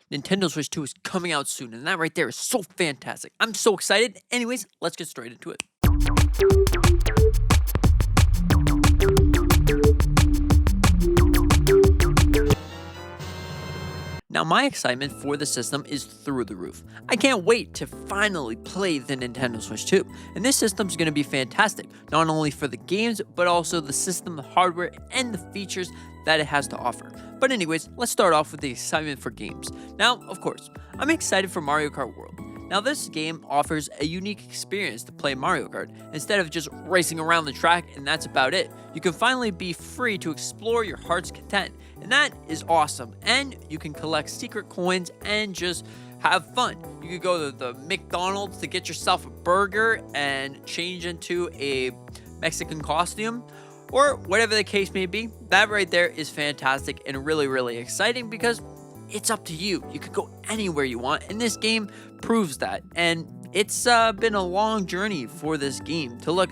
Nintendo Switch 2 is coming out soon, and that right there is so fantastic. I'm so excited. Anyways, let's get straight into it. Now, my excitement for the system is through the roof. I can't wait to finally play the Nintendo Switch 2, and this system's going to be fantastic, not only for the games, but also the system, the hardware, and the features that it has to offer. But anyways, let's start off with the excitement for games. Now, of course, I'm excited for Mario Kart World. Now, this game offers a unique experience to play Mario Kart. Instead of just racing around the track and that's about it, you can finally be free to explore your heart's content, and that is awesome. And you can collect secret coins and just have fun. You could go to the McDonald's to get yourself a burger and change into a Mexican costume, or whatever the case may be. That right there is fantastic and really, really exciting because it's up to you. You could go anywhere you want, and this game proves that. And it's been a long journey for this game to look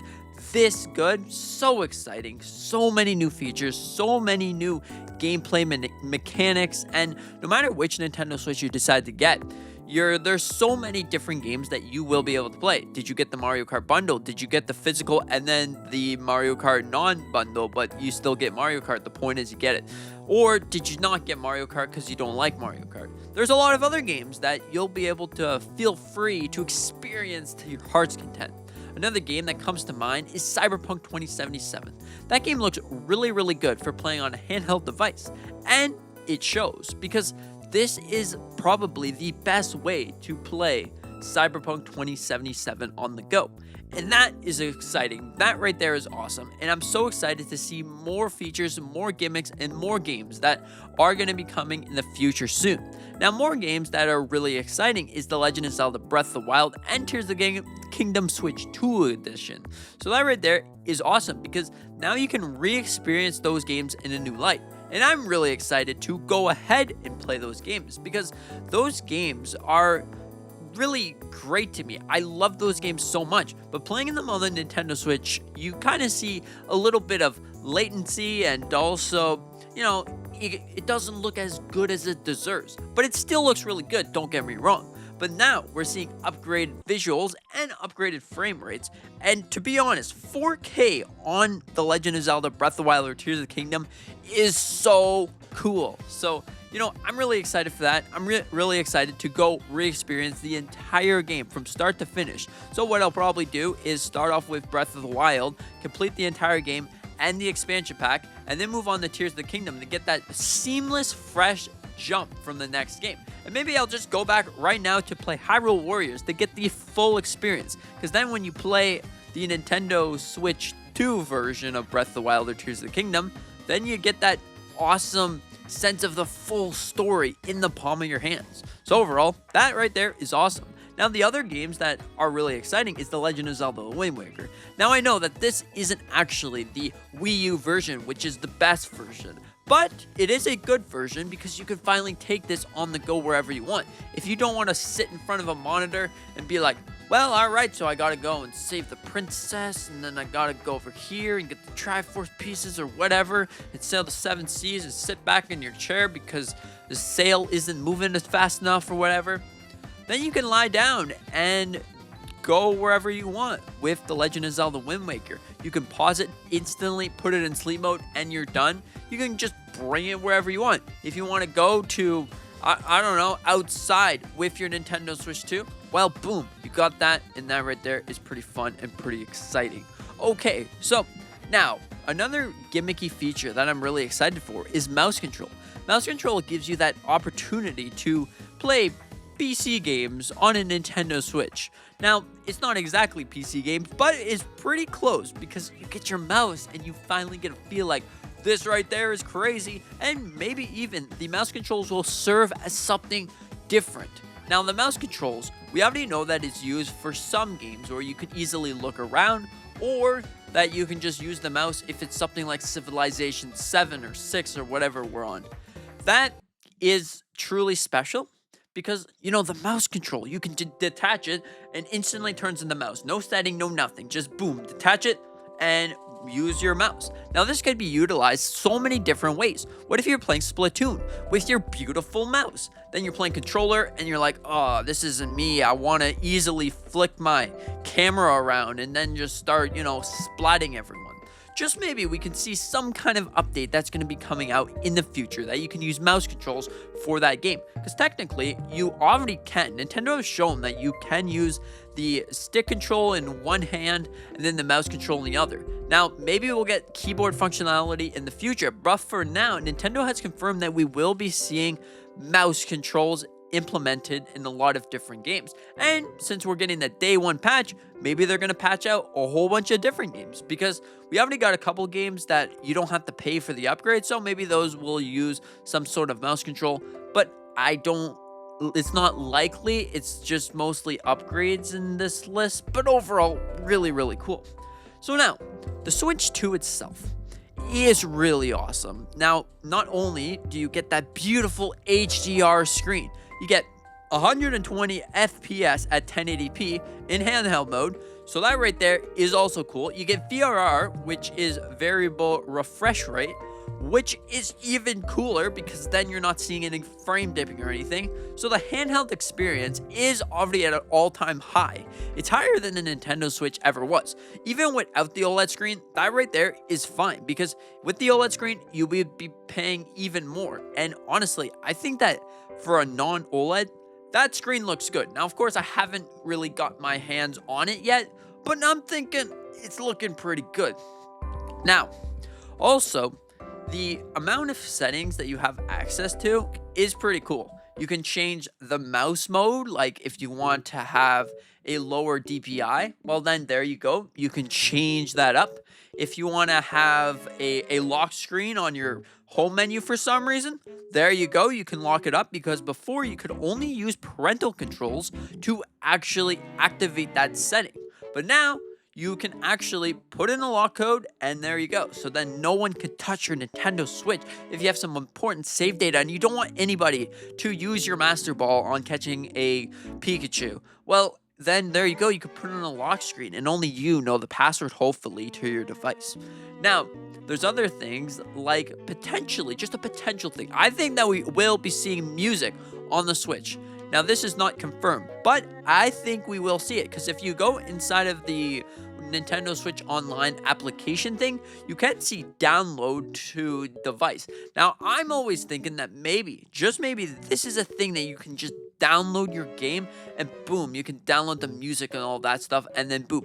this good. So exciting. So many new features, so many new gameplay mechanics, and no matter which Nintendo Switch you decide to get, there's so many different games that you will be able to play. Did you get the Mario Kart bundle? Did you get the physical and then the Mario Kart non-bundle, but you still get Mario Kart? The point is you get it. Or did you not get Mario Kart because you don't like Mario Kart? There's a lot of other games that you'll be able to feel free to experience to your heart's content. Another game that comes to mind is Cyberpunk 2077. That game looks really, really good for playing on a handheld device. And it shows, because this is probably the best way to play Cyberpunk 2077 on the go. And that is exciting. That right there is awesome. And I'm so excited to see more features, more gimmicks, and more games that are going to be coming in the future soon. Now, more games that are really exciting is The Legend of Zelda Breath of the Wild and Tears of the Kingdom Switch 2 edition. So that right there is awesome because now you can re-experience those games in a new light. And I'm really excited to go ahead and play those games because those games are really great to me. I love those games so much, but playing them on the Nintendo Switch, you kind of see a little bit of latency, and also, it doesn't look as good as it deserves, but it still looks really good, don't get me wrong. But now we're seeing upgraded visuals and upgraded frame rates, and to be honest, 4K on The Legend of Zelda Breath of the Wild or Tears of the Kingdom is so cool. So I'm really excited for that. I'm really excited to go re-experience the entire game from start to finish. So what I'll probably do is start off with Breath of the Wild, complete the entire game and the expansion pack, and then move on to Tears of the Kingdom to get that seamless, fresh jump from the next game. And maybe I'll just go back right now to play Hyrule Warriors to get the full experience. Because then when you play the Nintendo Switch 2 version of Breath of the Wild or Tears of the Kingdom, then you get that awesome sense of the full story in the palm of your hands. So overall, that right there is awesome. Now, the other games that are really exciting is The Legend of Zelda Wind Waker. Now, I know that this isn't actually the Wii U version, which is the best version, but it is a good version because you can finally take this on the go wherever you want. If you don't want to sit in front of a monitor and be like, well, alright, so I gotta go and save the princess, and then I gotta go over here and get the Triforce pieces or whatever, and sail the 7 seas and sit back in your chair because the sail isn't moving as fast enough or whatever, then you can lie down and go wherever you want with The Legend of Zelda Wind Waker. You can pause it instantly, put it in sleep mode, and you're done. You can just bring it wherever you want. If you want to go to, I don't know, outside with your Nintendo Switch 2, well, boom, you got that, and that right there is pretty fun and pretty exciting. Okay, so now, another gimmicky feature that I'm really excited for is mouse control. Mouse control gives you that opportunity to play PC games on a Nintendo Switch. Now, it's not exactly PC games, but it's pretty close because you get your mouse and you finally get to feel like this right there is crazy, and maybe even the mouse controls will serve as something different. Now, the mouse controls, we already know that it's used for some games where you can easily look around, or that you can just use the mouse if it's something like Civilization 7 or 6 or whatever we're on. That is truly special because, the mouse control, you can detach it and instantly turns into mouse. No setting, no nothing. Just boom, detach it and use your mouse. Now, this could be utilized so many different ways. What if you're playing Splatoon with your beautiful mouse? Then you're playing controller and you're like, oh, this isn't me. I want to easily flick my camera around and then just start, splatting everyone. Just maybe we can see some kind of update that's going to be coming out in the future that you can use mouse controls for that game. Because technically, you already can. Nintendo has shown that you can use the stick control in one hand and then the mouse control in the other. Now, maybe we'll get keyboard functionality in the future, but for now, Nintendo has confirmed that we will be seeing mouse controls implemented in a lot of different games. And since we're getting the day one patch, maybe they're going to patch out a whole bunch of different games, because we already got a couple games that you don't have to pay for the upgrade, so maybe those will use some sort of mouse control, but it's not likely. It's just mostly upgrades in this list, but overall, really, really cool. So now, the Switch 2 itself is really awesome. Now, not only do you get that beautiful HDR screen, you get 120 FPS at 1080p in handheld mode, so that right there is also cool. You get VRR, which is variable refresh rate, which is even cooler because then you're not seeing any frame dipping or anything. So the handheld experience is already at an all-time high. It's higher than the Nintendo Switch ever was. Even without the OLED screen, that right there is fine, because with the OLED screen, you would be paying even more. And honestly, I think that for a non-OLED, that screen looks good. Now, of course, I haven't really got my hands on it yet, but I'm thinking it's looking pretty good. Now, also, the amount of settings that you have access to is pretty cool. You can change the mouse mode, like if you want to have a lower DPI, well then there you go. You can change that up. If you want to have a lock screen on your home menu for some reason, there you go. You can lock it up, because before you could only use parental controls to actually activate that setting. But now you can actually put in a lock code, and there you go. So then no one can touch your Nintendo Switch if you have some important save data and you don't want anybody to use your Master Ball on catching a Pikachu. Well, then there you go. You could put in a lock screen and only you know the password, hopefully, to your device. Now, there's other things like potentially, just a potential thing. I think that we will be seeing music on the Switch. Now, this is not confirmed, but I think we will see it, because if you go inside of the Nintendo Switch Online application thing, you can see download to device. Now, I'm always thinking that maybe, just maybe, this is a thing that you can just download your game and boom, you can download the music and all that stuff, and then boom.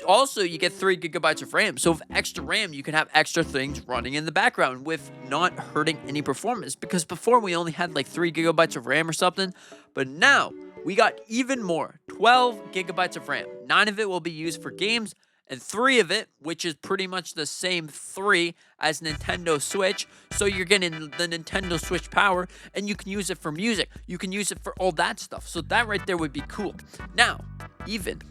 Also, you get 3 gigabytes of RAM, so with extra RAM, you can have extra things running in the background with not hurting any performance, because before we only had like 3 gigabytes of RAM or something, but now we got even more, 12 gigabytes of RAM. 9 of it will be used for games, and 3 of it, which is pretty much the same 3 as Nintendo Switch, so you're getting the Nintendo Switch power, and you can use it for music, you can use it for all that stuff, so that right there would be cool. Now, even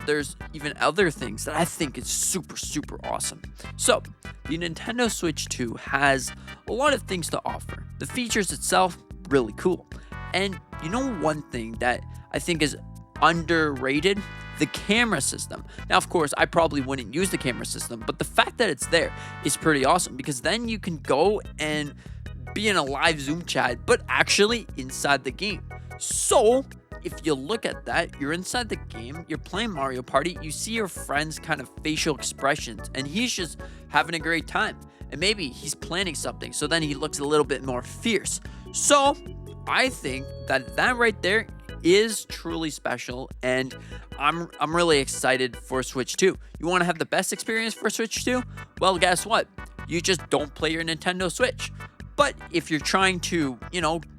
there's even other things that I think is super, super awesome. So, the Nintendo Switch 2 has a lot of things to offer. The features itself, really cool. And you know one thing that I think is underrated? The camera system. Now, of course, I probably wouldn't use the camera system, but the fact that it's there is pretty awesome, because then you can go and be in a live Zoom chat, but actually inside the game. So, if you look at that, you're inside the game, you're playing Mario Party, you see your friend's kind of facial expressions, and he's just having a great time. And maybe he's planning something, so then he looks a little bit more fierce. So, I think that right there is truly special, and I'm really excited for Switch 2. You want to have the best experience for Switch 2? Well, guess what? You just don't play your Nintendo Switch. But if you're trying to,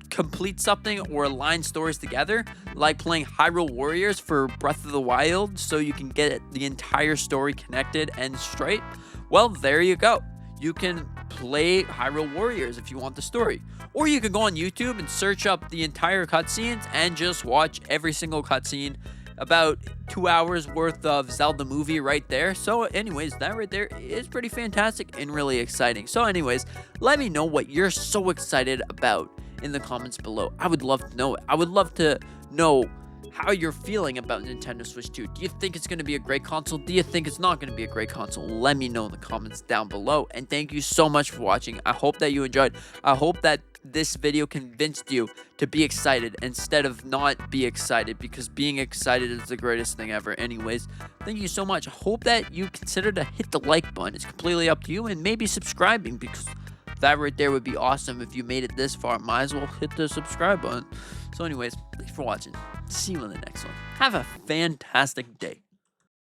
complete something or align stories together, like playing Hyrule Warriors for Breath of the Wild so you can get the entire story connected and straight, well, there you go. You can play Hyrule Warriors if you want the story. Or you can go on YouTube and search up the entire cutscenes and just watch every single cutscene. About 2 hours worth of Zelda movie right there. So anyways, that right there is pretty fantastic and really exciting. So anyways, let me know what you're so excited about in the comments below. I would love to know it. I would love to know how you're feeling about Nintendo Switch 2. Do you think it's going to be a great console? Do you think it's not going to be a great console? Let me know in the comments down below. And thank you so much for watching. I hope that you enjoyed. I hope that this video convinced you to be excited instead of not be excited, because being excited is the greatest thing ever anyways. Thank you so much. I hope that you consider to hit the like button. It's completely up to you, and maybe subscribing, because that right there would be awesome. If you made it this far, might as well hit the subscribe button. So anyways, thanks for watching. See you in the next one. Have a fantastic day.